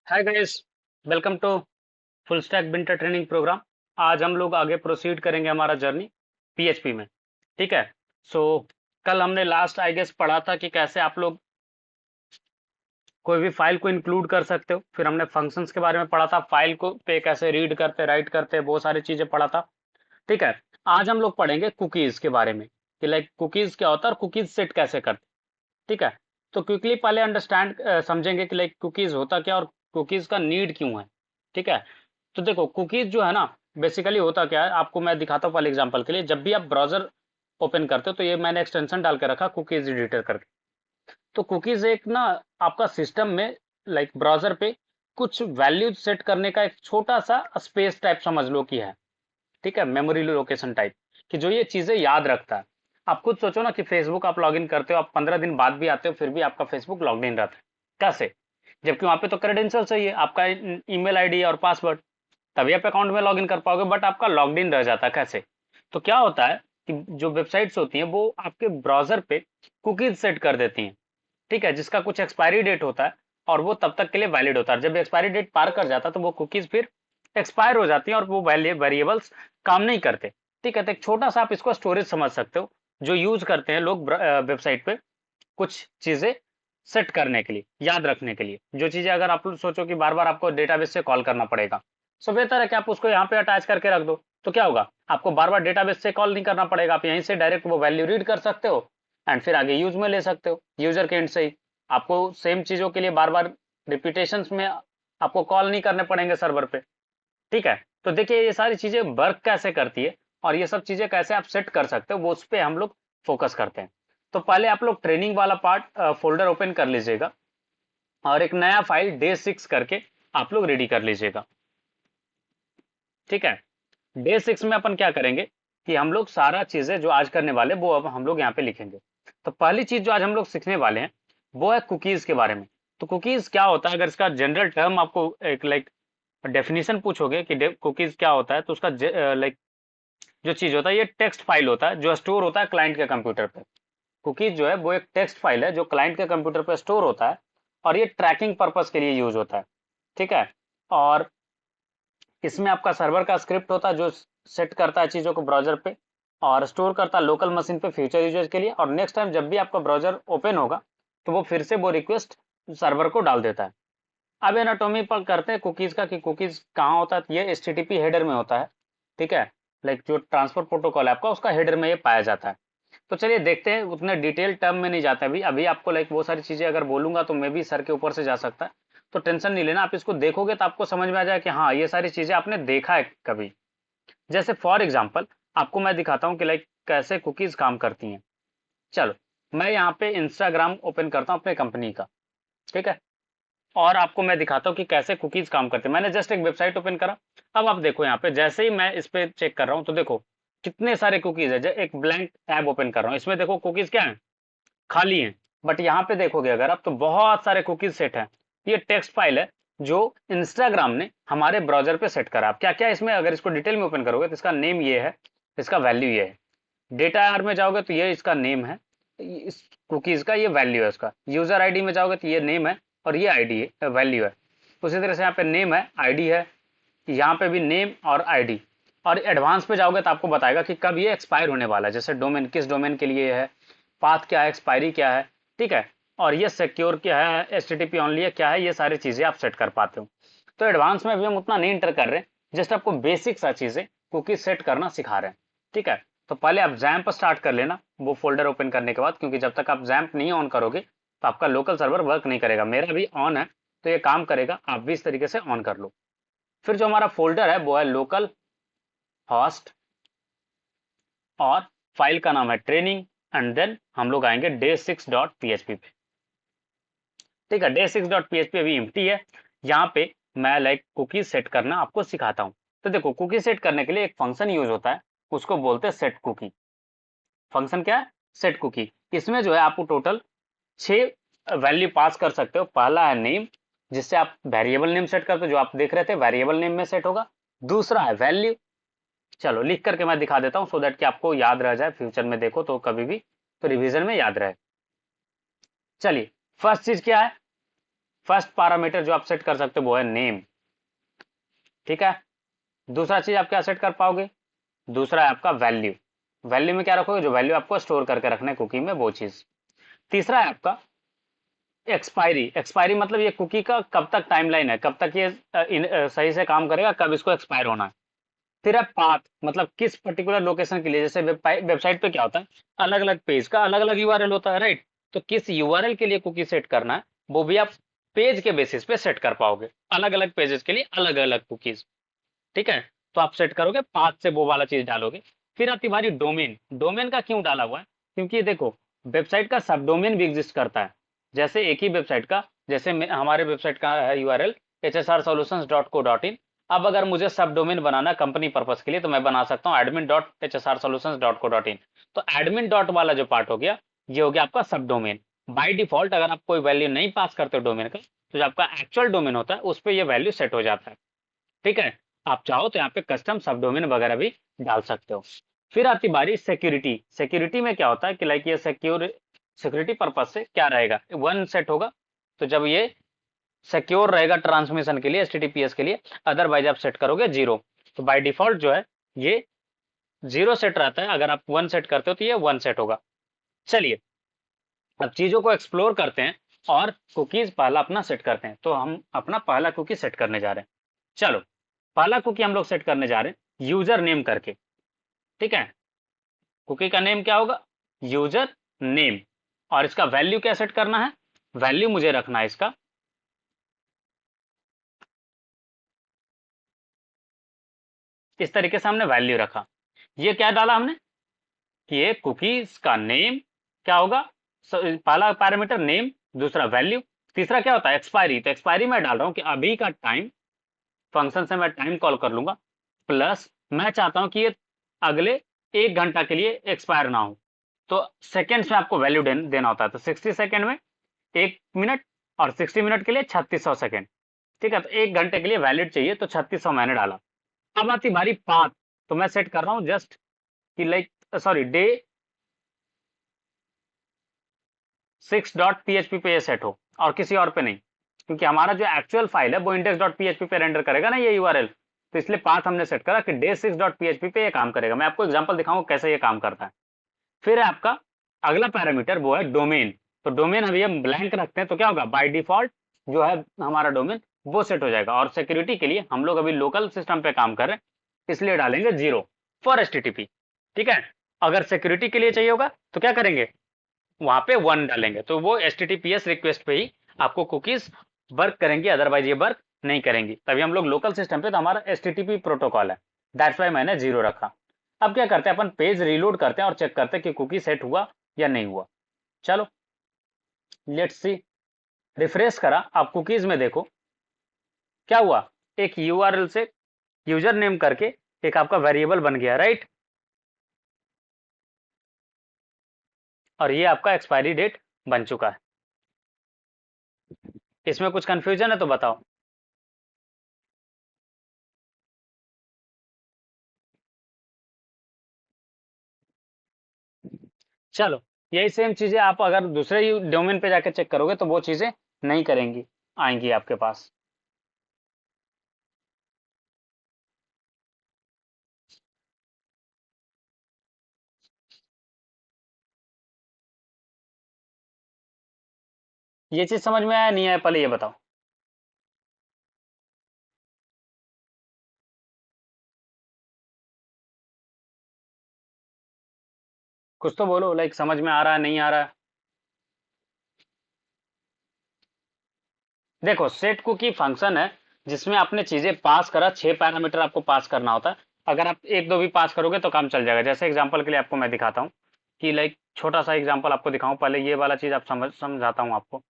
Hi guys, welcome to full stack winter training programme. आज हम लोग आगे प्रोसीड करेंगे हमारा जर्नी पीएचपी में। ठीक है। सो कल हमने लास्ट आई गेस पढ़ा था कि कैसे आप लोग कोई भी फाइल को इंक्लूड कर सकते हो। फिर हमने फंक्शंस के बारे में पढ़ा था, फाइल को पे कैसे रीड करते राइट करते, बहुत सारी चीजें पढ़ा था। ठीक है। आज हम लोग पढ़ेंगे कुकीज के बारे में कि लाइक कुकीज क्या होता है और कुकीज सेट कैसे करते। ठीक है। तो क्विकली पहले अंडरस्टैंड समझेंगे कि लाइक कुकीज होता क्या और कुकीज का नीड क्यों है। ठीक है। तो देखो कुकीज जो है ना, बेसिकली होता क्या है आपको मैं दिखाता हूँ पहले एग्जांपल के लिए। जब भी आप ब्राउजर ओपन करते हो तो ये मैंने एक्सटेंशन डाल के रखा कुकीज एडिटर करके। तो कुकीज एक ना आपका सिस्टम में लाइक ब्राउजर पे कुछ वैल्यूज सेट करने का एक छोटा सा स्पेस टाइप समझ लो कि है। ठीक है, मेमोरी लोकेशन टाइप कि जो ये चीजें याद रखता है। आप खुद सोचो ना कि फेसबुक आप लॉगिन करते हो, आप 15 दिन बाद भी आते हो फिर भी आपका फेसबुक लॉग इन रहता है। कैसे? जबकि वहां पे तो क्रेडेंशियल चाहिए, आपका ईमेल आईडी और पासवर्ड, तभी आप अकाउंट में लॉगिन कर पाओगे, बट आपका लॉग्ड इन रह जाता है। कैसे? तो क्या होता है कि जो वेबसाइट्स होती हैं वो आपके ब्राउजर पे कुकीज सेट कर देती हैं। ठीक है, जिसका कुछ एक्सपायरी डेट होता है और वो तब तक के लिए वैलिड होता है। जब एक्सपायरी डेट पार कर जाता है तो वो कुकीज फिर एक्सपायर हो जाती हैं और वो वेरिएबल्स काम नहीं करते। ठीक है, तो एक छोटा सा आप इसको स्टोरेज समझ सकते हो जो यूज करते हैं लोग वेबसाइट पे कुछ चीजें सेट करने के लिए, याद रखने के लिए। जो चीजें अगर आप लोग सोचो कि बार बार आपको डेटाबेस से कॉल करना पड़ेगा, सो बेहतर है कि आप उसको यहाँ पे अटैच करके रख दो। तो क्या होगा, आपको बार बार डेटाबेस से कॉल नहीं करना पड़ेगा, आप यहीं से डायरेक्ट वो वैल्यू रीड कर सकते हो एंड फिर आगे यूज में ले सकते हो यूजर के एंड से ही। आपको सेम चीजों के लिए बार बार रिपीटेशंस में आपको कॉल नहीं करने पड़ेंगे सर्वर पे। ठीक है। तो देखिए ये सारी चीजें वर्क कैसे करती है और ये सब चीजें कैसे आप सेट कर सकते हो वो उस पर हम लोग फोकस करते हैं। तो पहले आप लोग ट्रेनिंग वाला पार्ट फोल्डर ओपन कर लीजिएगा और एक नया फाइल डे 6 करके आप लोग रेडी कर लीजिएगा। ठीक है। डे 6 में अपन क्या करेंगे कि हम लोग सारा चीजें जो आज करने वाले वो अब हम लोग यहाँ पे लिखेंगे। तो पहली चीज जो आज हम लोग सीखने वाले हैं वो है कुकीज के बारे में। तो कुकीज क्या होता है, अगर इसका जनरल टर्म आपको एक लाइक डेफिनेशन पूछोगे कि कुकीज क्या होता है तो उसका लाइक जो चीज होता है ये टेक्स्ट फाइल होता है जो स्टोर होता है क्लाइंट के कंप्यूटर पे। कुकीज जो है वो एक टेक्स्ट फाइल है जो क्लाइंट के कंप्यूटर पे स्टोर होता है और ये ट्रैकिंग पर्पस के लिए यूज होता है। ठीक है। और इसमें आपका सर्वर का स्क्रिप्ट होता है जो सेट करता है चीजों को ब्राउजर पे और स्टोर करता है लोकल मशीन पे फ्यूचर यूजर्स के लिए, और नेक्स्ट टाइम जब भी आपका ब्राउजर ओपन होगा तो वो फिर से वो रिक्वेस्ट सर्वर को डाल देता है। अब एनाटॉमी पर करते हैं कुकीज का कि कुकीज कहाँ होता है। ये एचटीटीपी हेडर में होता है। ठीक है, लाइक जो ट्रांसफर प्रोटोकॉल है आपका उसका हेडर में ये पाया जाता है। तो चलिए देखते हैं, उतने डिटेल टर्म में नहीं जाते अभी। अभी आपको लाइक वो सारी चीजें अगर बोलूंगा तो मैं भी सर के ऊपर से जा सकता है। तो टेंशन नहीं लेना, आप इसको देखोगे तो आपको समझ में आ जाए कि हाँ ये सारी चीजें आपने देखा है कभी। जैसे फॉर एग्जाम्पल आपको मैं दिखाता हूँ कि लाइक कैसे कुकीज काम करती हैं। चलो, मैं यहाँ पे इंस्टाग्राम ओपन करता हूँ अपने कंपनी का। ठीक है। और आपको मैं दिखाता हूँ कि कैसे कुकीज काम करते हैं। मैंने जस्ट एक वेबसाइट ओपन करा। अब आप देखो यहाँ पे जैसे ही मैं इस पे चेक कर रहा हूँ तो देखो कितने सारे कुकीज है। एक ब्लैंक टैब ओपन कर रहा हूँ, इसमें देखो कुकीज क्या है, खाली है। बट यहाँ पे देखोगे अगर आप तो बहुत सारे कुकीज सेट है। ये टेक्स्ट फाइल है जो इंस्टाग्राम ने हमारे ब्राउजर पे सेट करा। आप क्या क्या इसमें अगर इसको डिटेल में ओपन करोगे तो इसका नेम ये है, इसका वैल्यू ये है। डेटा आर में जाओगे तो ये इसका नेम है, इस कुकीज का ये वैल्यू है। उसका यूजर आईडी में जाओगे तो ये नेम है और ये आईडी है, वैल्यू है। उसी तरह से यहाँ पे नेम है, आईडी है, यहाँ पे भी नेम और आईडी। और एडवांस पे जाओगे तो आपको बताएगा कि कब ये एक्सपायर होने वाला है, जैसे डोमेन किस डोमेन के लिए है, पाथ क्या है, एक्सपायरी क्या है। ठीक है। और ये सिक्योर क्या है, एचटीटीपी ओनली है क्या है, ये सारी चीजें आप सेट कर पाते हो। तो एडवांस में अभी हम उतना नहीं इंटर कर रहे हैं, जस्ट आपको बेसिक सा चीजें कुकी सेट करना सिखा रहे हैं। ठीक है। तो पहले आप जैम्प स्टार्ट कर लेना वो फोल्डर ओपन करने के बाद, क्योंकि जब तक आप जैम्प नहीं ऑन करोगे तो आपका लोकल सर्वर वर्क नहीं करेगा। मेरा भी ऑन है तो ये काम करेगा, आप भी इस तरीके से ऑन कर लो। फिर जो हमारा फोल्डर है वो है लोकल होस्ट और फाइल का नाम है ट्रेनिंग। एंड देन हम लोग आएंगे day6.php पे। ठीक है, day6.php अभी एम्प्टी है। यहाँ पे मैं लाइक कुकी सेट करना आपको सिखाता हूँ। तो देखो कुकी सेट करने के लिए एक फंक्शन यूज होता है, उसको बोलते हैं सेट कुकी। फंक्शन क्या है? Set cookie. इसमें जो है आपको टोटल 6 वैल्यू पास कर सकते हो। पहला है नेम, जिससे आप वेरिएबल नेम सेट करते हो, जो आप देख रहे थे वेरिएबल नेम में सेट होगा। दूसरा है वैल्यू, चलो लिख करके मैं दिखा देता हूं सो दैट कि आपको याद रह जाए, फ्यूचर में देखो तो कभी भी तो रिवीजन में याद रहे। चलिए, फर्स्ट चीज क्या है, फर्स्ट पैरामीटर जो आप सेट कर सकते हो वो है नेम। ठीक है, दूसरा चीज आप क्या सेट कर पाओगे, दूसरा है आपका वैल्यू। वैल्यू में क्या रखोगे, जो वैल्यू आपको स्टोर करके रखना है कुकी में वो चीज। तीसरा है आपका एक्सपायरी। एक्सपायरी मतलब ये कुकी का कब तक टाइमलाइन है, कब तक ये सही से काम करेगा, कब इसको एक्सपायर होना है। फिर है पाथ, मतलब किस पर्टिकुलर लोकेशन के लिए, जैसे वेबसाइट पे क्या होता है, अलग अलग पेज का अलग अलग यूआरएल होता है, राइट। तो किस यूआरएल के लिए कुकी सेट करना है वो भी आप पेज के बेसिस पे सेट कर पाओगे, अलग अलग पेजेस के लिए अलग अलग कुकीज। ठीक है, तो आप सेट करोगे पाथ से वो वाला चीज डालोगे। फिर आती हमारी डोमेन। डोमेन का क्यों डाला हुआ है, क्योंकि देखो वेबसाइट का सब डोमेन भी एग्जिस्ट करता है। जैसे एक ही वेबसाइट का, जैसे हमारे वेबसाइट का है यूआरएल hsrsolutions.co.in। अब अगर मुझे सब डोमेन बनाना कंपनी पर्पस के लिए तो मैं बना सकता हूँ admin.hsrsolutions.co.in। तो एडमिन डॉट वाला जो पार्ट हो गया, ये हो गया आपका सब डोमेन। बाय डिफॉल्ट अगर आप कोई वैल्यू नहीं पास करते हो डोमेन का, तो जो आपका एक्चुअल डोमेन होता है उस पर ये वैल्यू सेट हो जाता है। ठीक है, आप चाहो तो यहाँ पे कस्टम सब डोमेन वगैरह भी डाल सकते हो। फिर आती बारी सिक्योरिटी। सिक्योरिटी में क्या होता है कि लाइक ये सिक्योरिटी पर्पज से क्या रहेगा, वन सेट होगा। तो जब ये सिक्योर रहेगा ट्रांसमिशन के लिए, एचटीटीपीएस के लिए, अदरवाइज आप सेट करोगे जीरो। तो बाय डिफॉल्ट जो है ये जीरो सेट रहता है, अगर आप वन सेट करते हो तो ये वन सेट होगा। चलिए अब चीजों को एक्सप्लोर करते हैं और कुकीज पहला अपना सेट करते हैं। तो हम अपना पहला कुकी सेट करने जा रहे हैं। चलो पहला कुकी हम लोग सेट करने जा रहे हैं यूजर नेम करके। ठीक है, कुकी का नेम क्या होगा, यूजर नेम। और इसका वैल्यू क्या सेट करना है, वैल्यू मुझे रखना है इसका इस तरीके से, हमने वैल्यू रखा। ये क्या डाला हमने कि ये कुकीज का नेम क्या होगा, पहला पैरामीटर नेम, दूसरा वैल्यू, तीसरा क्या होता है एक्सपायरी। तो एक्सपायरी में डाल रहा हूं कि अभी का टाइम, फंक्शन से मैं टाइम कॉल कर लूंगा, प्लस मैं चाहता हूं कि ये अगले 1 घंटा के लिए एक्सपायर ना हो। तो सेकेंड्स में आपको वैल्यू देना होता है, तो 60 सेकेंड में 1 मिनट, और 60 मिनट के लिए 3600 सेकेंड। ठीक है, तो 1 घंटे के लिए वैलिड चाहिए, तो 3600 मैंने डाला। अब आती बारी पाथ। तो मैं सेट कर रहा हूँ जस्ट कि लाइक सॉरी डे 6.php पे ये सेट हो और किसी और पे नहीं, क्योंकि हमारा जो एक्चुअल फाइल है वो index.php पे रेंडर करेगा ना ये यूआरएल। तो इसलिए पाथ हमने सेट करा कि day6.php पे ये काम करेगा। मैं आपको एग्जांपल दिखाऊंगा कैसे ये काम करता है। फिर है आपका अगला पैरामीटर वो है डोमेन। तो डोमेन अभी हम ब्लैंक रखते हैं तो क्या होगा, बाय डिफॉल्ट जो है हमारा डोमेन वो सेट हो जाएगा। और सिक्योरिटी के लिए हम लोग अभी लोकल सिस्टम पे काम कर रहे हैं, इसलिए डालेंगे जीरो फॉर एचटीटीपी। ठीक है, अगर सिक्योरिटी के लिए चाहिए होगा तो क्या करेंगे, वहां पे वन डालेंगे, तो वो एचटीटीपीएस रिक्वेस्ट पे ही आपको कुकीज वर्क करेंगी, अदरवाइज ये वर्क नहीं करेंगी। तभी हम लोग लोकल सिस्टम पे, तो हमारा एचटीटीपी प्रोटोकॉल है, दैट्स वाई मैंने जीरो रखा। अब क्या करते हैं, अपन पेज रीलोड करते हैं और चेक करते हैं कि कुकी सेट हुआ या नहीं हुआ। चलो लेट्स सी। रिफ्रेश करा, आप कुकीज में देखो क्या हुआ, एक यूआरएल से यूजर नेम करके एक आपका वेरिएबल बन गया, राइट। और ये आपका एक्सपायरी डेट बन चुका है। इसमें कुछ कंफ्यूजन है तो बताओ। चलो यही सेम चीजें आप अगर दूसरे डोमेन पे जाके चेक करोगे तो वो चीजें नहीं करेंगी, आएंगी आपके पास। ये चीज समझ में आया नहीं आया, पहले ये बताओ। कुछ तो बोलो, लाइक समझ में आ रहा है नहीं आ रहा है। देखो सेट कुकी फंक्शन है जिसमें आपने चीजें पास करा, 6 पैरामीटर आपको पास करना होता है। अगर आप एक दो भी पास करोगे तो काम चल जाएगा। जैसे एग्जांपल के लिए आपको मैं दिखाता हूँ कि लाइक छोटा सा एग्जांपल आपको दिखाऊं, पहले ये वाला चीज आप समझाता हूँ आपको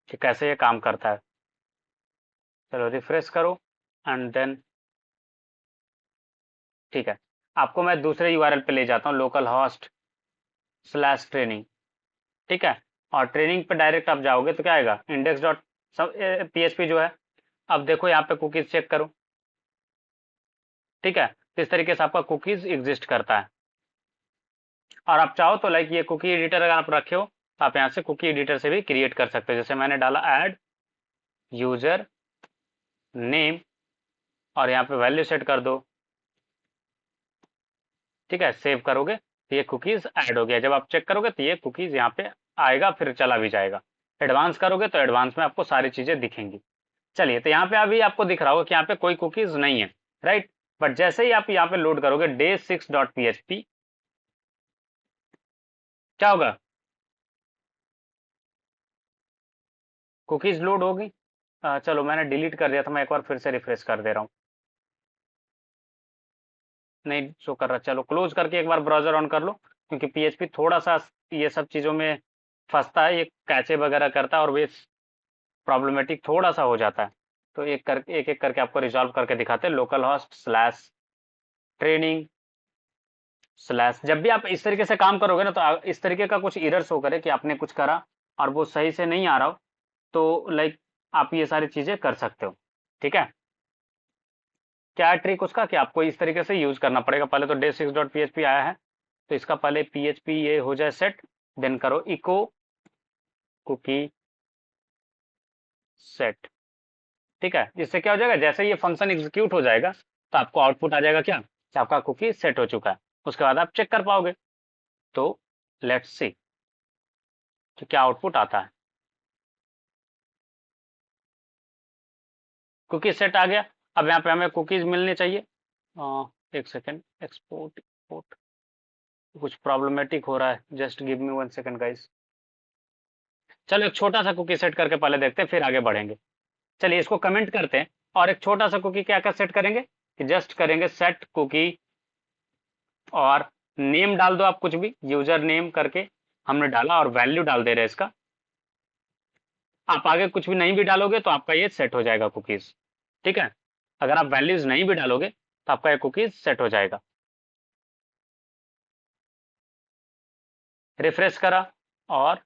कि कैसे ये काम करता है। चलो रिफ्रेश करो एंड देन, ठीक है, आपको मैं दूसरे यूआरएल पे ले जाता हूँ, लोकल होस्ट स्लैश ट्रेनिंग। ठीक है, और ट्रेनिंग पे डायरेक्ट आप जाओगे तो क्या आएगा, इंडेक्स डॉट पीएचपी जो है। अब देखो यहाँ पे कुकीज चेक करो। ठीक है, तो इस तरीके से आपका कुकीज एग्जिस्ट करता है। और आप चाहो तो लाइक ये कुकी एडिटर अगर आप रखे हो तो आप यहाँ से कुकी एडिटर से भी क्रिएट कर सकते हो। जैसे मैंने डाला ऐड यूजर नेम और यहाँ पे वैल्यू सेट कर दो। ठीक है, सेव करोगे तो ये कुकीज ऐड हो गया। जब आप चेक करोगे तो ये कुकीज यहाँ पे आएगा, फिर चला भी जाएगा। एडवांस करोगे तो एडवांस में आपको सारी चीजें दिखेंगी। चलिए, तो यहाँ पे अभी आपको दिख रहा होगा कि यहाँ पे कोई कुकीज नहीं है, राइट। बट जैसे ही आप यहाँ पे लोड करोगे day6.php, क्या होगा? कुकीज लोड होगी। चलो, मैंने डिलीट कर दिया था, मैं एक बार फिर से रिफ्रेश कर दे रहा हूँ। नहीं शो कर रहा। चलो, क्लोज करके एक बार ब्राउजर ऑन कर लो, क्योंकि पीएचपी थोड़ा सा ये सब चीज़ों में फंसता है, ये कैचे वगैरह करता है और वे प्रॉब्लमेटिक थोड़ा सा हो जाता है। तो एक एक करके आपको रिजॉल्व करके दिखाते हैं। Local host slash training slash. जब भी आप इस तरीके से काम करोगे ना, तो इस तरीके का कुछ एरर शो करे कि आपने कुछ करा और वो सही से नहीं आ रहा हो, तो लाइक आप ये सारी चीज़ें कर सकते हो। ठीक है, क्या ट्रिक उसका कि आपको इस तरीके से यूज करना पड़ेगा। पहले तो day6.php आया है, तो इसका पहले php ये हो जाए सेट, देन करो इको कुकी सेट। ठीक है, इससे क्या हो जाएगा, जैसे ये फंक्शन एग्जीक्यूट हो जाएगा तो आपको आउटपुट आ जाएगा क्या, कि आपका कुकी सेट हो चुका है। उसके बाद आप चेक कर पाओगे। तो लेट्स सी तो क्या आउटपुट आता है। कुकी सेट आ गया। अब यहाँ पे हमें कुकीज मिलनी चाहिए। एक सेकेंड, एक्सपोर्ट इंपोर्ट कुछ प्रॉब्लमेटिक हो रहा है, just give me 1 second guys. चलो, एक छोटा सा कुकी सेट करके पहले देखते हैं, फिर आगे बढ़ेंगे। चलिए, इसको कमेंट करते हैं और एक छोटा सा कुकी क्या क्या सेट करेंगे, कि जस्ट करेंगे सेट कुकी और नेम डाल दो आप कुछ भी, यूजर नेम करके हमने डाला और वैल्यू डाल दे रहे हैं इसका। आप आगे कुछ भी नहीं भी डालोगे तो आपका ये सेट हो जाएगा कुकीज। ठीक है, अगर आप वैल्यूज नहीं भी डालोगे तो आपका ये कुकीज सेट हो जाएगा। रिफ्रेश करा और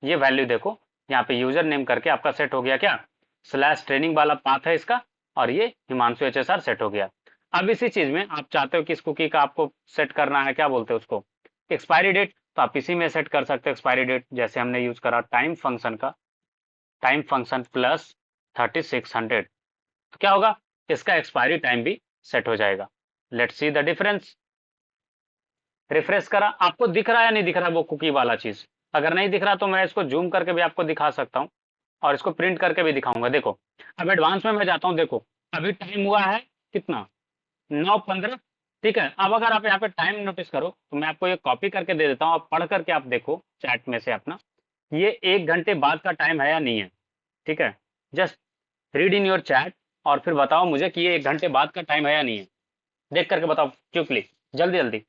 ये वैल्यू देखो, यहाँ पे यूजर नेम करके आपका सेट हो गया क्या, स्लैश ट्रेनिंग वाला पाथ है इसका, और ये हिमांशु HSR सेट हो गया। अब इसी चीज में आप चाहते हो कि इस कुकी का आपको सेट करना है, क्या बोलते हैं उसको, एक्सपायरी डेट, तो आप इसी में सेट कर सकते हो एक्सपायरी डेट, जैसे हमने यूज करा टाइम फंक्शन का, टाइम फंक्शन प्लस 3600। तो क्या होगा, इसका एक्सपायरी टाइम भी सेट हो जाएगा। Let's see the difference. Refresh करा, आपको दिख रहा है या नहीं दिख रहा वो कुकी वाला चीज? अगर नहीं दिख रहा तो मैं इसको जूम करके भी आपको दिखा सकता हूँ और इसको प्रिंट करके भी दिखाऊंगा। देखो, अब एडवांस में मैं जाता हूँ। देखो, अभी टाइम हुआ है कितना, 9:15। ठीक है, अब अगर आप यहाँ पे टाइम नोटिस करो तो मैं आपको ये कॉपी करके दे देता हूँ, आप पढ़ करके आप देखो चैट में से अपना, ये 1 घंटे बाद का टाइम है या नहीं है। ठीक है, just read in your chat और फिर बताओ मुझे कि ये 1 घंटे बाद का टाइम है या नहीं है। देख करके बताओ क्विकली, जल्दी जल्दी।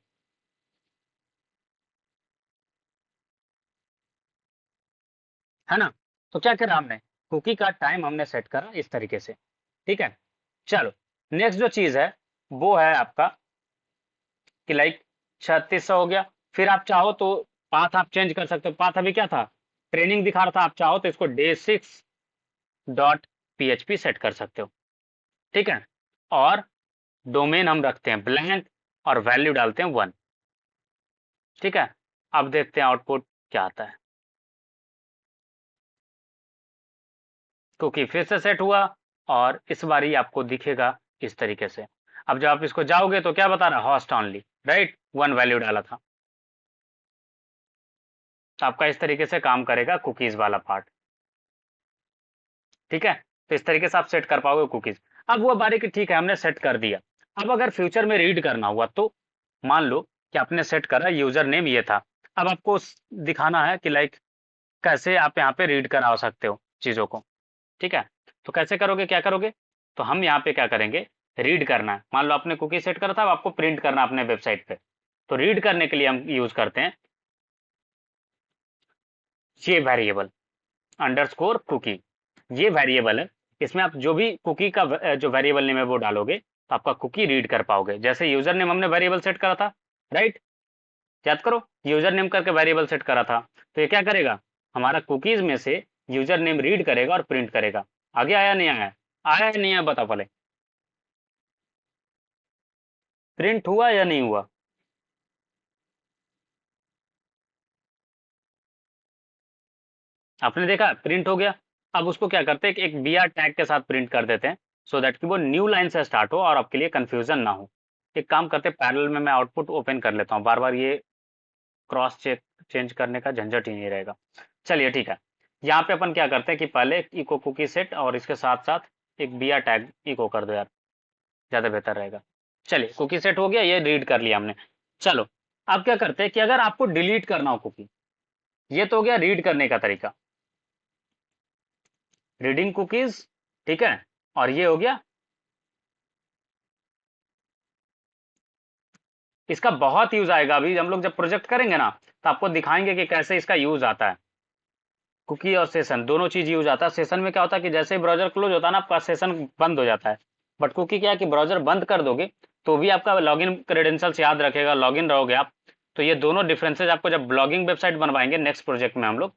है ना? तो क्या करा हमने, कुकी का टाइम हमने सेट करा इस तरीके से। ठीक है, चलो, नेक्स्ट जो चीज है वो है आपका कि लाइक 3600 हो गया। फिर आप चाहो तो पाथ आप चेंज कर सकते हो। पाथ अभी क्या था, ट्रेनिंग दिखा रहा था, आप चाहो तो इसको day6.php सेट कर सकते हो। ठीक है, और डोमेन हम रखते हैं ब्लैंक और वैल्यू डालते हैं 1। ठीक है, अब देखते हैं आउटपुट क्या आता है। क्योंकि फिर से सेट हुआ और इस बार ही आपको दिखेगा इस तरीके से। अब जब आप इसको जाओगे तो क्या बता रहा, हॉस्ट ऑनली, राइट, 1 वैल्यू डाला था। तो आपका इस तरीके से काम करेगा कुकीज वाला पार्ट। ठीक है, तो इस तरीके से आप सेट कर पाओगे कुकीज। अब वो बारी की ठीक है, हमने सेट कर दिया। अब अगर फ्यूचर में रीड करना हुआ तो मान लो कि आपने सेट करा, यूजर नेम ये था। अब आपको दिखाना है कि लाइक कैसे आप यहाँ पे रीड करा सकते हो चीजों को। ठीक है, तो कैसे करोगे, क्या करोगे, तो हम यहाँ पे क्या करेंगे, रीड करना है। मान लो आपने कुकी सेट करा था, अब आपको प्रिंट करना अपने वेबसाइट पे। तो रीड करने के लिए हम यूज करते हैं ये वेरिएबल अंडरस्कोर कुकी। ये वेरिएबल है, इसमें आप जो भी कुकी का जो वेरिएबल नेम है वो डालोगे तो आपका कुकी रीड कर पाओगे। जैसे यूजर नेम हमने वेरिएबल सेट करा था, राइट, याद करो, यूजर नेम करके वेरिएबल सेट करा था। तो ये क्या करेगा, हमारा कुकीज में से यूजर नेम रीड करेगा और प्रिंट करेगा। आगे आया नहीं आया, आया नहीं आया बताओ पहले, प्रिंट हुआ या नहीं हुआ? आपने देखा प्रिंट हो गया। अब उसको क्या करते हैं कि एक br टैग के साथ प्रिंट कर देते हैं, सो दैट कि वो न्यू लाइन से स्टार्ट हो और आपके लिए कंफ्यूजन ना हो। एक काम करते हैं, पैरेलल में मैं आउटपुट ओपन कर लेता हूँ, बार बार ये क्रॉस चेक चेंज करने का झंझट ही नहीं रहेगा। चलिए ठीक है, यहाँ पे अपन क्या करते हैं कि पहले इको कुकी सेट और इसके साथ साथ एक br टैग इको कर दो यार, ज्यादा बेहतर रहेगा। चलिए कुकी सेट हो गया, ये रीड कर लिया हमने। चलो अब क्या करते हैं कि अगर आपको डिलीट करना हो कुकी, ये तो हो गया रीड करने का तरीका, रीडिंग कुकीज, ठीक है। और ये हो गया, इसका बहुत यूज आएगा, अभी हम लोग जब प्रोजेक्ट करेंगे ना तो आपको दिखाएंगे कि कैसे इसका यूज आता है। कुकी और सेशन दोनों चीज यूज आता है। सेशन में क्या होता है कि जैसे ही ब्राउजर क्लोज होता है ना, आपका सेशन बंद हो जाता है। बट कुकी क्या है कि ब्राउजर बंद कर दोगे तो भी आपका लॉगिन क्रेडेंशियल्स याद रखेगा, लॉगिन रहोगे आप। तो ये दोनों डिफरेंसेज आपको जब ब्लॉगिंग वेबसाइट बनवाएंगे नेक्स्ट प्रोजेक्ट में हम लोग,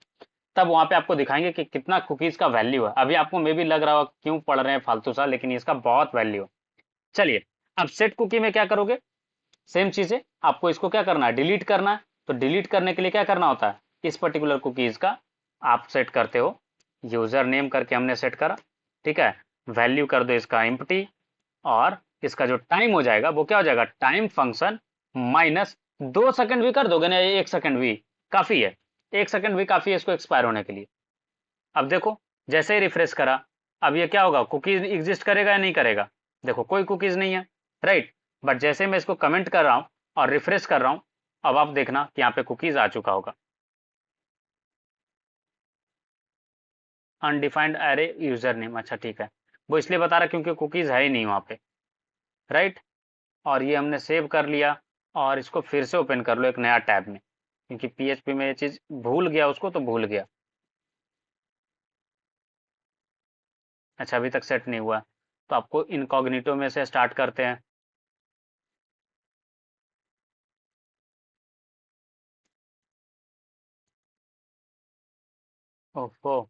तब वहां पे आपको दिखाएंगे कि कितना कुकीज का वैल्यू है। अभी आपको मे भी लग रहा हो क्यों पढ़ रहे हैं फालतू सा, लेकिन इसका बहुत वैल्यू है। चलिए अब सेट कुकी में क्या करोगे, सेम चीज है, आपको इसको क्या करना है, डिलीट करना है। तो डिलीट करने के लिए क्या करना होता है, इस पर्टिकुलर कुकीज का आप सेट करते हो, यूजर नेम करके हमने सेट करा, ठीक है। वैल्यू कर दो इसका एम्प्टी, और इसका जो टाइम हो जाएगा वो क्या हो जाएगा, टाइम फंक्शन माइनस 2 सेकंड भी कर दोगे ना, 1 सेकंड भी काफी है, 1 सेकंड भी काफी है इसको एक्सपायर होने के लिए। अब देखो, जैसे ही रिफ्रेश करा, अब ये क्या होगा, कुकीज एग्जिस्ट करेगा या नहीं करेगा, देखो कोई कुकीज नहीं है, राइट। बट जैसे मैं इसको कमेंट कर रहा हूं और रिफ्रेश कर रहा हूं, अब आप देखना कि यहाँ पे कुकीज आ चुका होगा। अनडिफाइंड एरे यूजर नेम, अच्छा ठीक है, वो इसलिए बता रहा क्योंकि कुकीज है ही नहीं वहाँ पे, राइट। और ये हमने सेव कर लिया, और इसको फिर से ओपन कर लो एक नया टैब में, क्योंकि पीएचपी में ये चीज भूल गया उसको, तो भूल गया। अच्छा अभी तक सेट नहीं हुआ, तो आपको इनकॉग्निटो में से स्टार्ट करते हैं। ओहो,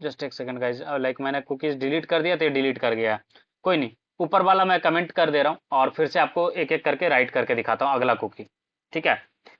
जस्ट एक सेकंड गाइज, लाइक मैंने कुकीज डिलीट कर दिया तो ये डिलीट कर गया, कोई नहीं। ऊपर वाला मैं कमेंट कर दे रहा हूँ और फिर से आपको एक एक करके राइट करके दिखाता हूँ अगला कुकी, ठीक है।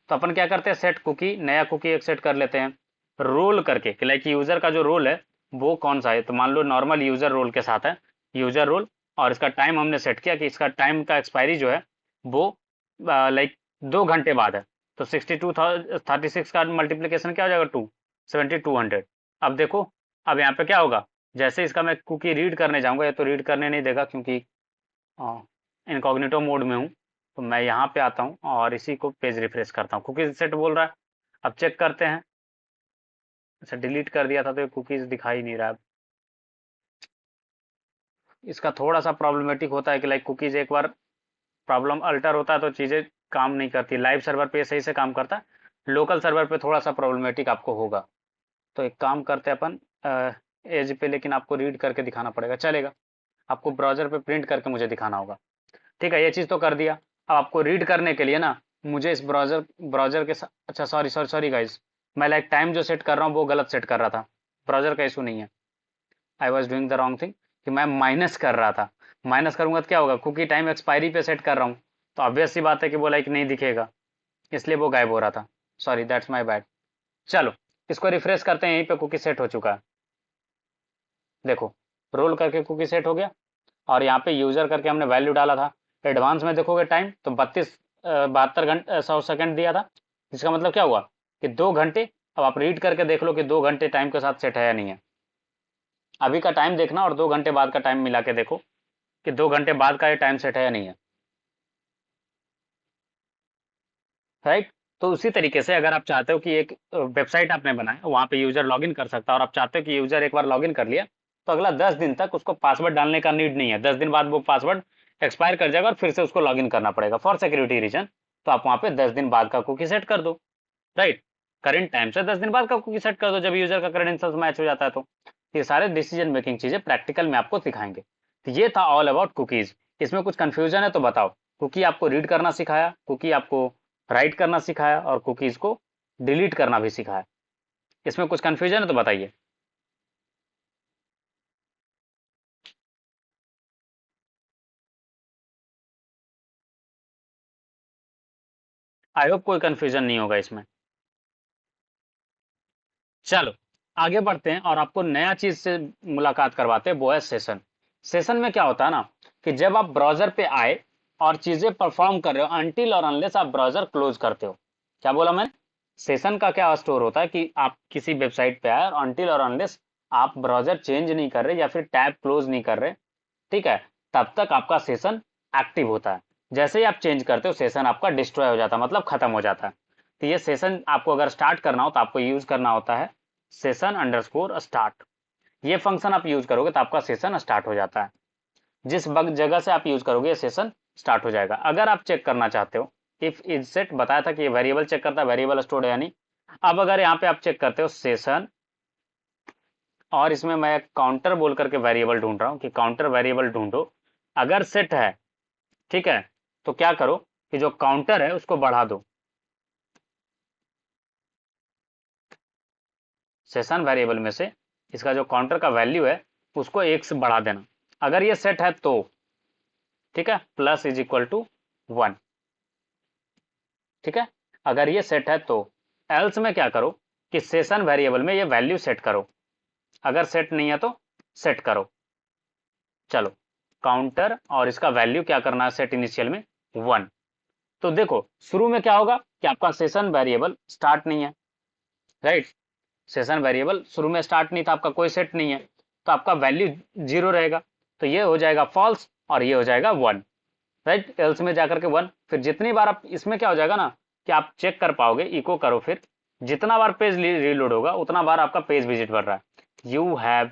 तो अपन क्या करते हैं, सेट कुकी, नया कुकी एक सेट कर लेते हैं, रोल करके, कि लाइक यूजर का जो रोल है वो कौन सा है, तो मान लो नॉर्मल यूजर रोल के साथ है, यूजर रोल। और इसका टाइम हमने सेट किया कि इसका टाइम का एक्सपायरी जो है वो लाइक 2 घंटे बाद है। तो 6236 का मल्टीप्लीकेशन क्या हो जाएगा, 2 7200। अब देखो, अब यहाँ पे क्या होगा, जैसे इसका मैं कुकी रीड करने जाऊंगा, ये तो रीड करने नहीं देगा क्योंकि इनकॉग्निटो मोड में हूँ। तो मैं यहाँ पे आता हूँ और इसी को पेज रिफ्रेश करता हूँ, कुकीज सेट बोल रहा है। अब चेक करते हैं, अच्छा डिलीट कर दिया था तो ये कुकीज दिखाई नहीं रहा है। इसका थोड़ा सा प्रॉब्लमेटिक होता है कि लाइक कुकीज एक बार प्रॉब्लम अल्टर होता है तो चीज़ें काम नहीं करती, लाइव सर्वर पे सही से काम करता है, लोकल सर्वर पे थोड़ा सा प्रॉब्लमेटिक आपको होगा। तो एक काम करते हैं अपन, एज पे लेकिन आपको रीड करके दिखाना पड़ेगा, चलेगा। आपको ब्राउजर पे प्रिंट करके मुझे दिखाना होगा, ठीक है। ये चीज़ तो कर दिया। अब आपको रीड करने के लिए ना, मुझे इस ब्राउजर ब्राउजर के साथ, अच्छा सॉरी सॉरी सॉरी गाइज, मैं लाइक टाइम जो सेट कर रहा हूँ वो गलत सेट कर रहा था, ब्राउजर का इशू नहीं है। I was doing the wrong thing, कि मैं माइनस कर रहा था। माइनस करूंगा तो क्या होगा, कुकी टाइम एक्सपायरी पे सेट कर रहा हूँ, तो ऑब्वियस सी बात है कि वो लाइक नहीं दिखेगा, इसलिए वो गायब हो रहा था। Sorry that's my bad. चलो इसको रिफ्रेश करते हैं, यहीं पे कुकी सेट हो चुका है, देखो रोल करके कुकी सेट हो गया। और यहाँ पे यूजर करके हमने वैल्यू डाला था। एडवांस में देखोगे टाइम तो 72 घंटे 100 सेकंड दिया था, जिसका मतलब क्या हुआ कि 2 घंटे। अब आप रीड करके देख लो कि 2 घंटे टाइम के साथ सेट है या नहीं है। अभी का टाइम देखना और 2 घंटे बाद का टाइम मिला के देखो कि 2 घंटे बाद का ये टाइम सेट है या नहीं है, राइट। तो उसी तरीके से अगर आप चाहते हो कि एक वेबसाइट आपने बनाया वहां पे यूजर लॉगिन कर सकता है, और आप चाहते हो कि यूजर एक बार लॉगिन कर लिया तो अगला 10 दिन तक उसको पासवर्ड डालने का नीड नहीं है, 10 दिन बाद वो पासवर्ड एक्सपायर कर जाएगा और फिर से उसको लॉगिन करना पड़ेगा फॉर सिक्योरिटी रीजन। तो आप वहां पे 10 दिन बाद का कुकी सेट कर दो, राइट। करेंट टाइम से 10 दिन बाद का कुकी सेट कर दो जब यूजर का क्रेडेंशियल्स मैच हो जाता है तो। ये सारे डिसीजन मेकिंग चीजें प्रैक्टिकल में आपको सिखाएंगे। तो ये था ऑल अबाउट कुकीज। इसमें कुछ कंफ्यूजन है तो बताओ। कुकी आपको रीड करना सिखाया, कुकी आपको राइट करना सिखाया, और कुकीज को डिलीट करना भी सिखाया। इसमें कुछ कंफ्यूजन है तो बताइए। आई होप कोई कंफ्यूजन नहीं होगा इसमें। चलो आगे बढ़ते हैं और आपको नया चीज से मुलाकात करवाते हैं, वो है सेशन। सेशन में क्या होता है ना कि जब आप ब्राउजर पे आए और चीजें परफॉर्म कर रहे हो अनटिल और अनलेस आप ब्राउजर क्लोज करते हो। क्या बोला मैंने? सेशन का क्या स्टोर होता है कि आप किसी वेबसाइट पे आए और अनटिल और अनलेस आप ब्राउजर चेंज नहीं कर रहे या फिर टैब क्लोज नहीं कर रहे, ठीक है, तब तक आपका सेशन एक्टिव होता है। जैसे ही आप चेंज करते हो सेशन आपका डिस्ट्रॉय हो जाता है, मतलब खत्म हो जाता है। तो ये सेशन आपको अगर स्टार्ट करना हो तो आपको यूज करना होता है सेशन अंडरस्कोर स्टार्ट। ये फंक्शन आप यूज करोगे तो आपका सेशन स्टार्ट हो जाता है। जिस जगह से आप यूज करोगे ये सेशन स्टार्ट हो जाएगा। अगर आप चेक करना चाहते हो, इफ इज सेट बताया था कि ये वेरिएबल चेक करता है वेरिएबल स्टोर्ड है या नहीं। अब अगर यहाँ पे आप चेक करते हो सेशन, और इसमें मैं काउंटर बोल करके वेरिएबल ढूंढ रहा हूँ कि काउंटर वेरिएबल ढूंढो, अगर सेट है, ठीक है, तो क्या करो कि जो काउंटर है उसको बढ़ा दो। सेशन वेरिएबल में से इसका जो काउंटर का वैल्यू है उसको 1 से बढ़ा देना। अगर ये सेट है तो, ठीक है, प्लस इज इक्वल टू 1, ठीक है, अगर ये सेट है तो। एल्स में क्या करो कि सेशन वेरिएबल में ये वैल्यू सेट करो, अगर सेट नहीं है तो सेट करो। चलो, काउंटर और इसका वैल्यू क्या करना है सेट इनिशियल में 1। तो देखो शुरू में क्या होगा कि आपका सेशन वेरिएबल स्टार्ट नहीं है, राइट। सेशन वेरिएबल शुरू में स्टार्ट नहीं था, आपका कोई सेट नहीं है, तो आपका वैल्यू 0 रहेगा। तो ये हो जाएगा फॉल्स और ये हो जाएगा 1, राइट। एल्स में जाकर के 1, फिर जितनी बार आप इसमें क्या हो जाएगा ना कि आप चेक कर पाओगे, इको करो, फिर जितना बार पेज रीलोड होगा उतना बार आपका पेज विजिट बढ़ रहा है। You have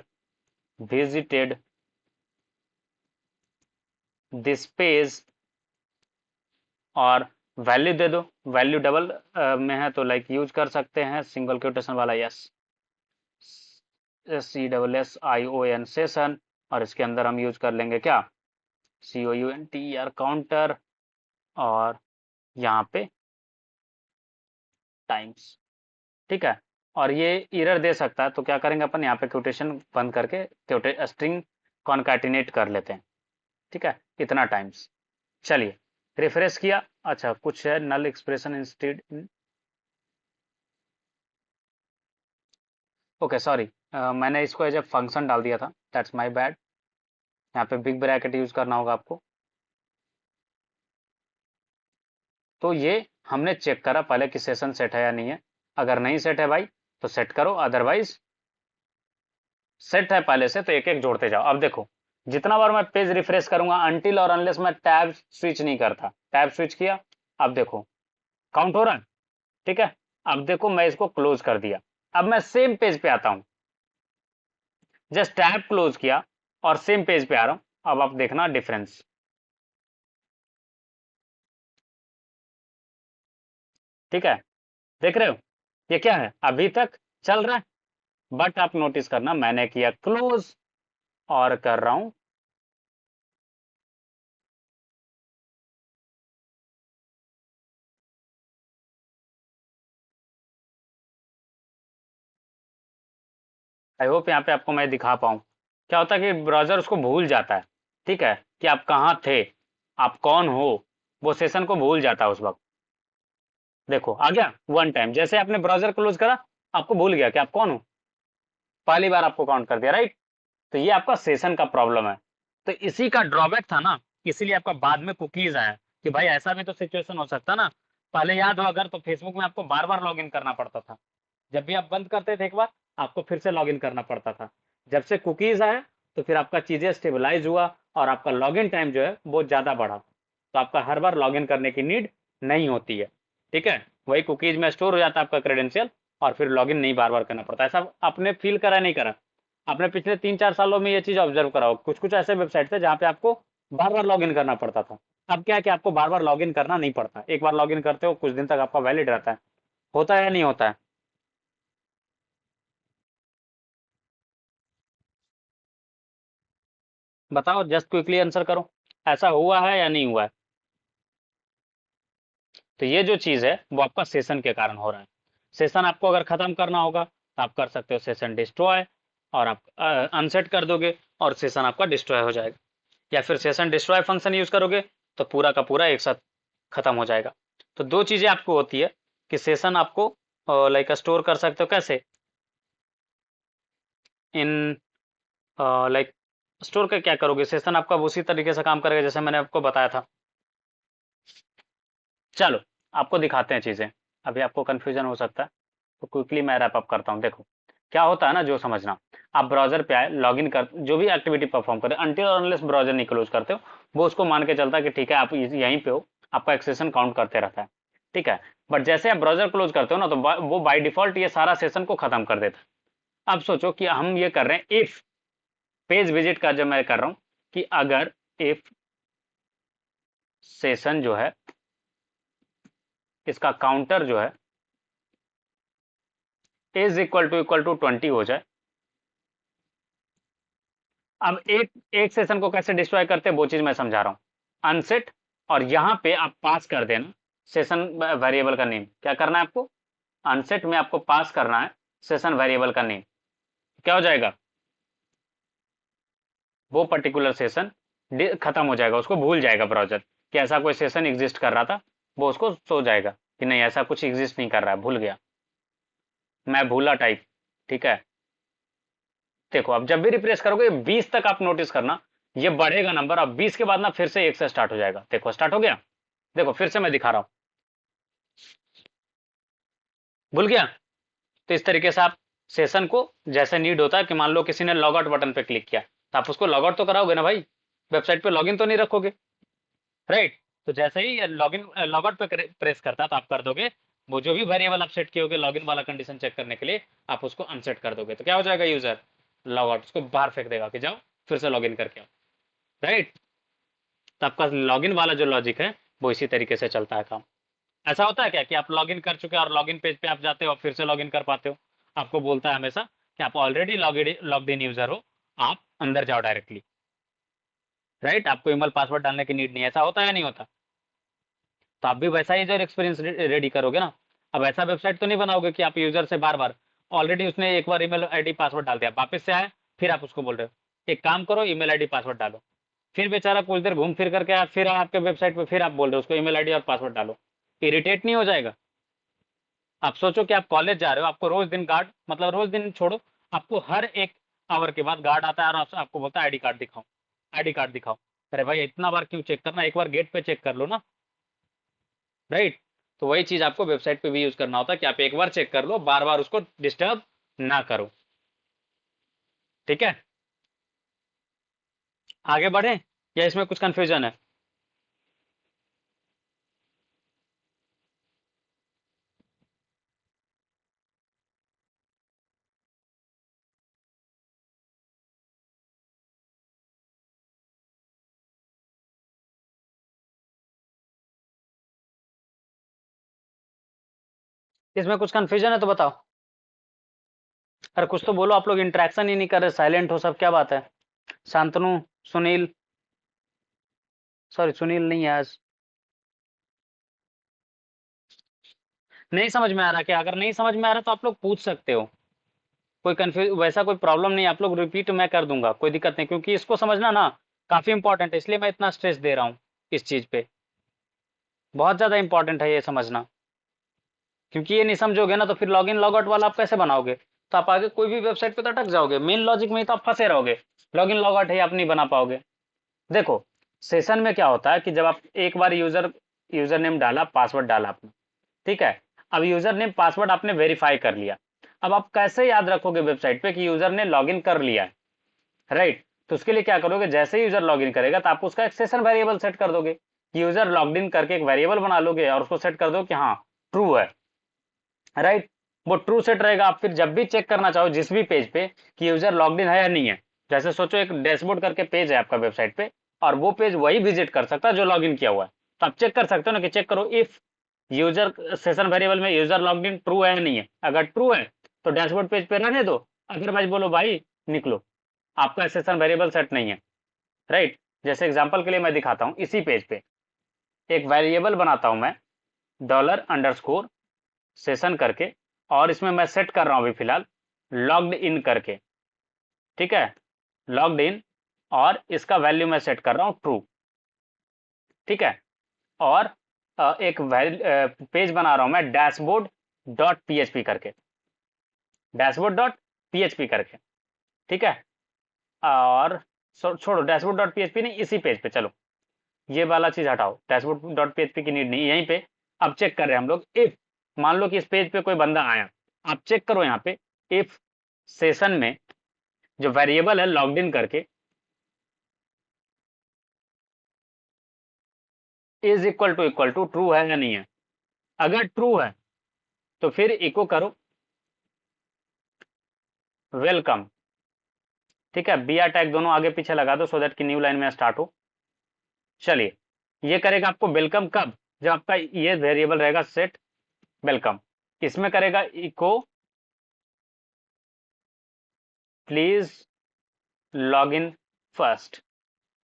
visited this page, और वैल्यू दे दो। वैल्यू डबल में है तो लाइक यूज कर सकते हैं सिंगल क्योटेशन वाला, यस, CSSION सेशन, और इसके अंदर हम यूज कर लेंगे क्या, COUNTER काउंटर, और यहाँ पे टाइम्स, ठीक है। और ये एरर दे सकता है तो क्या करेंगे अपन यहाँ पे क्योटेशन बंद करके स्ट्रिंग कॉन्कैटिनेट कर लेते हैं, ठीक है, इतना टाइम्स। चलिए रिफ्रेश किया, अच्छा कुछ है नल एक्सप्रेशन इंस्टेड, ओके सॉरी, मैंने इसको एज ए फंक्शन डाल दिया था, दैट्स माय बैड। यहाँ पे बिग ब्रैकेट यूज करना होगा आपको। तो ये हमने चेक करा पहले कि सेशन सेट है या नहीं है। अगर नहीं सेट है भाई तो सेट करो, अदरवाइज सेट है पहले से तो एक एक जोड़ते जाओ। अब देखो जितना बार मैं पेज रिफ्रेश करूंगा अनटिल और अनलेस मैं टैब स्विच नहीं करता, टैब स्विच किया, अब देखो काउंट हो रहा है, ठीक है। अब देखो मैं इसको क्लोज कर दिया, अब मैं सेम पेज पे आता हूं, जस्ट टैब क्लोज किया और सेम पेज पे आ रहा हूं। अब आप देखना डिफरेंस, ठीक है, देख रहे हो ये क्या है, अभी तक चल रहा है, बट आप नोटिस करना मैंने किया क्लोज और कर रहा हूं। आई होप यहाँ पे आपको मैं दिखा पाऊँ। क्या होता है कि ब्राउजर उसको भूल जाता है, ठीक है, कि आप कहाँ थे, आप कौन हो, वो सेशन को भूल जाता है उस वक्त। देखो आ गया 1 टाइम, जैसे आपने ब्राउजर क्लोज करा आपको भूल गया कि आप कौन हो, पहली बार आपको काउंट कर दिया, राइट। तो ये आपका सेशन का प्रॉब्लम है। तो इसी का ड्रॉबैक था ना, इसीलिए आपका बाद में कुकीज आया कि भाई ऐसा भी तो सिचुएशन हो सकता ना। पहले याद हो अगर तो फेसबुक में आपको बार बार लॉग इन करना पड़ता था, जब भी आप बंद करते थे एक बार आपको फिर से लॉगिन करना पड़ता था। जब से कुकीज आया तो फिर आपका चीजें स्टेबलाइज हुआ और आपका लॉगिन टाइम जो है बहुत ज्यादा बढ़ा, तो आपका हर बार लॉगिन करने की नीड नहीं होती है, ठीक है। वही कुकीज में स्टोर हो जाता है आपका क्रेडेंशियल और फिर लॉगिन नहीं बार बार करना पड़ता। ऐसा आपने फील करा नहीं करा? आपने पिछले 3-4 सालों में ये चीज ऑब्जर्व करा हो, कुछ कुछ ऐसे वेबसाइट थे जहाँ पे आपको बार बार लॉगिन करना पड़ता था। अब क्या है कि आपको बार बार लॉगिन करना नहीं पड़ता, एक बार लॉगिन करते हो कुछ दिन तक आपका वैलिड रहता है। होता है या नहीं होता है? बताओ, जस्ट क्विकली आंसर करो, ऐसा हुआ है या नहीं हुआ है? तो ये जो चीज है वो आपका सेशन के कारण हो रहा है। सेशन आपको अगर खत्म करना होगा तो आप कर सकते हो सेशन डिस्ट्रॉय, और आप अनसेट कर दोगे और सेशन आपका डिस्ट्रॉय हो जाएगा। या फिर सेशन डिस्ट्रॉय फंक्शन यूज करोगे तो पूरा का पूरा एक साथ खत्म हो जाएगा। तो दो चीजें आपको होती है कि सेशन आपको लाइक स्टोर कर सकते हो कैसे, इन लाइक स्टोर का क्या करोगे, सेशन आपका उसी तरीके से काम करेगा जैसे मैंने आपको बताया था। चलो आपको दिखाते हैं चीजें, अभी आपको कंफ्यूजन हो सकता है तो क्विकली मैं रैप अप करता हूँ। देखो क्या होता है ना, जो समझना, आप ब्राउजर पे आए, लॉगिन कर, जो भी एक्टिविटी परफॉर्म करे, अनटिल और अनलेस ब्राउजर नहीं क्लोज करते हो, वो उसको मान के चलता है कि ठीक है आप यहीं पे हो, आपका एक सेशन काउंट करते रहता है। ठीक है, बट जैसे आप ब्राउजर क्लोज करते हो ना, तो वो बाय डिफॉल्ट ये सारा सेशन को खत्म कर देता है। अब सोचो कि हम ये कर रहे हैं इफ पेज विजिट का, जब मैं कर रहा हूं कि अगर इफ सेशन जो है, इसका काउंटर जो है इक्वल टू 20 हो जाए। अब एक सेशन को कैसे डिस्ट्रॉय करते हैं वो चीज मैं समझा रहा हूं, अनसेट, और यहां पे आप पास कर देना सेशन वेरिएबल का नेम। क्या करना है आपको, अनसेट में आपको पास करना है सेशन वेरिएबल का नेम। क्या हो जाएगा, वो पर्टिकुलर सेशन खत्म हो जाएगा, उसको भूल जाएगा ब्राउजर कि ऐसा कोई सेशन एग्जिस्ट कर रहा था, वो उसको सो जाएगा कि नहीं ऐसा कुछ एग्जिस्ट नहीं कर रहा है, भूल गया, मैं भूला टाइप। ठीक है, देखो अब जब भी रिफ्रेश करोगे 20 तक आप नोटिस करना, ये बढ़ेगा नंबर, अब 20 के बाद ना फिर से 1 से स्टार्ट हो जाएगा। देखो स्टार्ट हो गया, देखो फिर से मैं दिखा रहा हूं, भूल गया। तो इस तरीके से आप सेशन को, जैसे नीड होता है कि मान लो किसी ने लॉग आउट बटन पे क्लिक किया, तो आप उसको लॉग आउट तो कराओगे ना भाई, वेबसाइट पे लॉगिन तो नहीं रखोगे, राइट। तो जैसे ही लॉगिन लॉग आउट पे प्रेस करता है तो आप कर दोगे, वो जो भी वेरिएबल आप सेट किए होगे लॉगिन वाला कंडीशन चेक करने के लिए, आप उसको अनसेट कर दोगे, तो क्या हो जाएगा, यूजर लॉग आउट, उसको बाहर फेंक देगा कि जाओ फिर से लॉगिन करके आओ, राइट। तो आपका लॉगिन वाला जो लॉजिक है वो इसी तरीके से चलता है काम। ऐसा होता है क्या कि आप लॉगिन कर चुके हैं और लॉगिन पेज पे आप जाते हो और फिर से लॉगिन कर पाते हो, आपको बोलता है हमेशा कि आप ऑलरेडी लॉग्ड इन यूजर हो, आप अंदर जाओ डायरेक्टली, राइट, आपको ईमेल पासवर्ड डालने की नीड नहीं है। ऐसा होता है या नहीं होता, तो आप भी वैसा ही यूजर एक्सपीरियंस रेडी करोगे ना। अब ऐसा वेबसाइट तो नहीं बनाओगे कि आप यूजर से बार बार, ऑलरेडी उसने एक बार ईमेल आईडी पासवर्ड डाल दिया, वापस से आए, फिर आप उसको बोल रहे हो एक काम करो ईमेल आईडी पासवर्ड डालो, फिर बेचारा कुछ देर घूम फिर करके आया, फिर आया आपके वेबसाइट पे, फिर आप बोल रहे हो उसको ईमेल आईडी और पासवर्ड डालो, इरिटेट नहीं हो जाएगा। आप सोचो कि आप कॉलेज जा रहे हो, आपको रोज दिन गार्ड, मतलब रोज दिन छोड़ो, आपको हर एक आवर के बाद गार्ड आता है और आपको बोलता है आईडी कार्ड दिखाओ, आईडी कार्ड दिखाओ। अरे भाई इतना बार क्यों चेक करना, एक बार गेट पे चेक कर लो ना, राइट। तो वही चीज आपको वेबसाइट पे भी यूज करना होता है कि आप एक बार चेक कर लो, बार बार उसको डिस्टर्ब ना करो। ठीक है, आगे बढ़े या इसमें कुछ कंफ्यूजन है। इसमें कुछ कंफ्यूजन है तो बताओ। अरे कुछ तो बोलो, आप लोग इंटरेक्शन ही नहीं कर रहे, साइलेंट हो सब, क्या बात है। शांतनु, सुनील, सॉरी सुनील नहीं है आज, नहीं समझ में आ रहा क्या, अगर नहीं समझ में आ रहा तो आप लोग पूछ सकते हो, कोई कंफ्यूज वैसा कोई प्रॉब्लम नहीं, आप लोग रिपीट मैं कर दूंगा, कोई दिक्कत नहीं, क्योंकि इसको समझना ना काफी इंपॉर्टेंट है, इसलिए मैं इतना स्ट्रेस दे रहा हूँ इस चीज पे, बहुत ज्यादा इंपॉर्टेंट है ये समझना। क्योंकि ये नहीं समझोगे ना तो फिर लॉगिन लॉगआउट वाला आप कैसे बनाओगे, तो आप आगे कोई भी वेबसाइट पे तो अटक जाओगे, मेन लॉजिक में ही तो आप फंसे रहोगे, लॉगिन लॉगआउट है आप नहीं बना पाओगे। देखो सेशन में क्या होता है कि जब आप एक बार यूजर यूजर नेम डाला, पासवर्ड डाला आपने, ठीक है, अब यूजर नेम पासवर्ड आपने वेरीफाई कर लिया, अब आप कैसे याद रखोगे वेबसाइट पे कि यूजर ने लॉगिन कर लिया है, राइट। तो उसके लिए क्या करोगे, जैसे ही यूजर लॉगिन करेगा तो आप उसका एक सेशन वेरिएबल सेट कर दोगे, यूजर लॉग्ड इन करके एक वेरिएबल बना लोगे और उसको सेट कर दो कि हाँ ट्रू है, राइट। वो ट्रू सेट रहेगा, आप फिर जब भी चेक करना चाहो जिस भी पेज पे कि यूजर लॉग्ड इन है या नहीं है, जैसे सोचो एक डैशबोर्ड करके पेज है आपका वेबसाइट पे, और वो पेज वही विजिट कर सकता है जो लॉगिन किया हुआ है, तो आप चेक कर सकते हो ना कि चेक करो इफ यूजर सेशन वेरिएबल में यूजर लॉग्ड इन ट्रू है या नहीं है, अगर ट्रू है तो डैशबोर्ड पेज पे रहने दो, अदरवाइज बोलो भाई निकलो, आपका सेशन वेरिएबल सेट नहीं है, राइट। जैसे एग्जांपल के लिए मैं दिखाता हूँ, इसी पेज पे एक वेरिएबल बनाता हूं मैं, $_ सेशन करके, और इसमें मैं सेट कर रहा हूं अभी फिलहाल लॉग्ड इन करके, ठीक है, लॉग्ड इन, और इसका वैल्यू मैं सेट कर रहा हूं ट्रू, ठीक है। और एक पेज बना रहा हूं मैं डैशबोर्ड डॉट पीएचपी करके, डैशबोर्ड डॉट पीएचपी करके, ठीक है। और छोड़ो डैशबोर्ड डॉट पीएचपी नहीं, इसी पेज पे चलो, ये वाला चीज हटाओ, डैशबोर्ड डॉट पीएचपी की नीड नहीं, यहीं पे अब चेक कर रहे हैं हम लोग। इफ मान लो कि इस पेज पे कोई बंदा आया, आप चेक करो यहाँ पे, इफ सेशन में जो वेरिएबल है लॉग्ड इन करके इक्वल टू ट्रू है या नहीं है। अगर ट्रू है तो फिर इको करो वेलकम। ठीक है, बी आर टैग दोनों आगे पीछे लगा दो सो दैट कि न्यू लाइन में स्टार्ट हो। चलिए, ये करेगा आपको वेलकम कब, जब आपका ये वेरिएबल रहेगा सेट वेलकम। इसमें करेगा echo please log in first.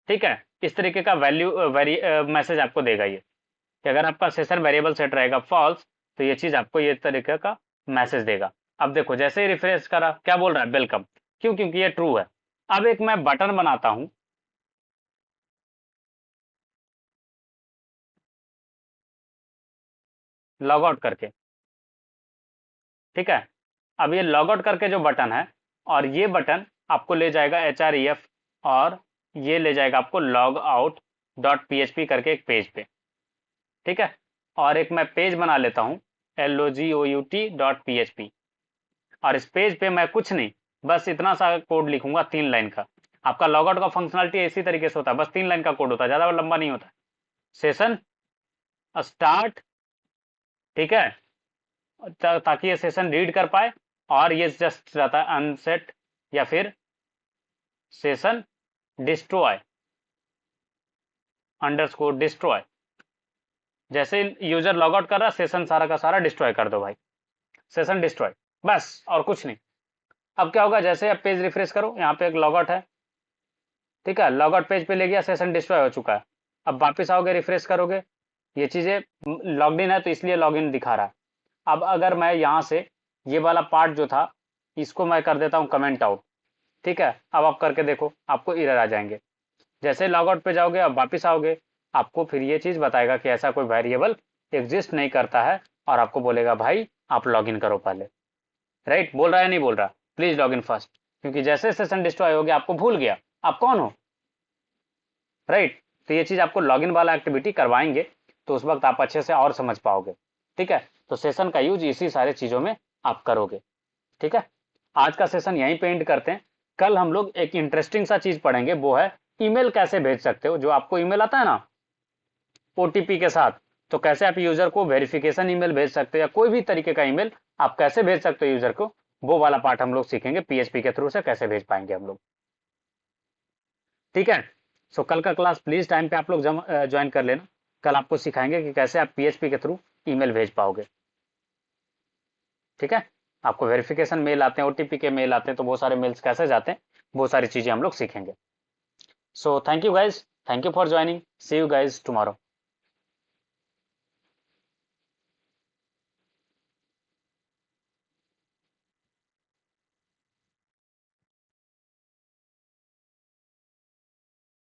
ठीक है, इस तरीके का वैल्यू मैसेज आपको देगा ये, कि अगर आपका सेशन वेरिएबल सेट रहेगा फॉल्स तो ये चीज आपको ये तरीके का मैसेज देगा। अब देखो जैसे ही रिफ्रेश करा क्या बोल रहा है, वेलकम। क्यों? क्योंकि ये ट्रू है। अब एक मैं बटन बनाता हूं, लॉग आउट करके। ठीक है, अब ये लॉग आउट करके जो बटन है, और ये बटन आपको ले जाएगा href, और ये ले जाएगा आपको लॉग आउट डॉट पीएचपी करके एक पेज पे। ठीक है, और एक मैं पेज बना लेता हूँ logout.php, और इस पेज पे मैं कुछ नहीं, बस इतना सा कोड लिखूंगा 3 लाइन का। आपका लॉग आउट का फंक्शनलिटी इसी तरीके से होता है, बस 3 लाइन का कोड होता है, ज्यादा लंबा नहीं होता। सेशन स्टार्ट, ठीक है, ताकि ये सेशन रीड कर पाए, और ये जस्ट रहता है अनसेट, या फिर सेशन डिस्ट्रॉय अंडरस्कोर डिस्ट्रॉय। जैसे यूजर लॉग आउट कर रहा है, सेशन सारा का सारा डिस्ट्रॉय कर दो भाई, सेशन डिस्ट्रॉय, बस और कुछ नहीं। अब क्या होगा, जैसे आप पेज रिफ्रेश करो, यहाँ पे एक लॉग आउट है, ठीक है, लॉग आउट पेज पे ले गया, सेशन डिस्ट्रॉय हो चुका है। अब वापस आओगे, रिफ्रेश करोगे, ये चीजें लॉग्ड इन है तो इसलिए लॉग इन दिखा रहा है। अब अगर मैं यहाँ से ये वाला पार्ट जो था, इसको मैं कर देता हूँ कमेंट आउट। ठीक है, अब आप करके देखो, आपको एरर आ जाएंगे। जैसे लॉग आउट पे जाओगे, अब वापस आओगे, आपको फिर ये चीज बताएगा कि ऐसा कोई वेरिएबल एग्जिस्ट नहीं करता है, और आपको बोलेगा भाई आप लॉग इन करो पहले। राइट, बोल रहा है नहीं बोल रहा, प्लीज लॉग इन फर्स्ट, क्योंकि जैसे सेशन डिस्ट्रॉय हो गया आपको भूल गया आप कौन हो। राइट, तो ये चीज आपको लॉग इन वाला एक्टिविटी करवाएंगे, तो उस वक्त आप अच्छे से और समझ पाओगे। ठीक है, तो सेशन का यूज इसी सारे चीजों में आप करोगे। ठीक है, आज का सेशन यहीं पे एंड करते हैं। कल हम लोग एक इंटरेस्टिंग सा चीज पढ़ेंगे, वो है ईमेल कैसे भेज सकते हो। जो आपको ईमेल आता है ना ओटीपी के साथ, तो कैसे आप यूजर को वेरिफिकेशन ईमेल भेज सकते हो, या कोई भी तरीके का ईमेल आप कैसे भेज सकते हो यूजर को, वो वाला पार्ट हम लोग सीखेंगे पीएचपी के थ्रू से कैसे भेज पाएंगे हम लोग। ठीक है, सो कल का क्लास प्लीज टाइम पे आप लोग ज्वाइन कर लेना। कल आपको सिखाएंगे कि कैसे आप पीएचपी के थ्रू ईमेल भेज पाओगे। ठीक है, आपको वेरिफिकेशन मेल आते हैं, ओटीपी के मेल आते हैं, तो बहुत सारे मेल्स कैसे जाते हैं, वो सारी चीजें हम लोग सीखेंगे। So thank you guys, thank you for joining, see you guys tomorrow.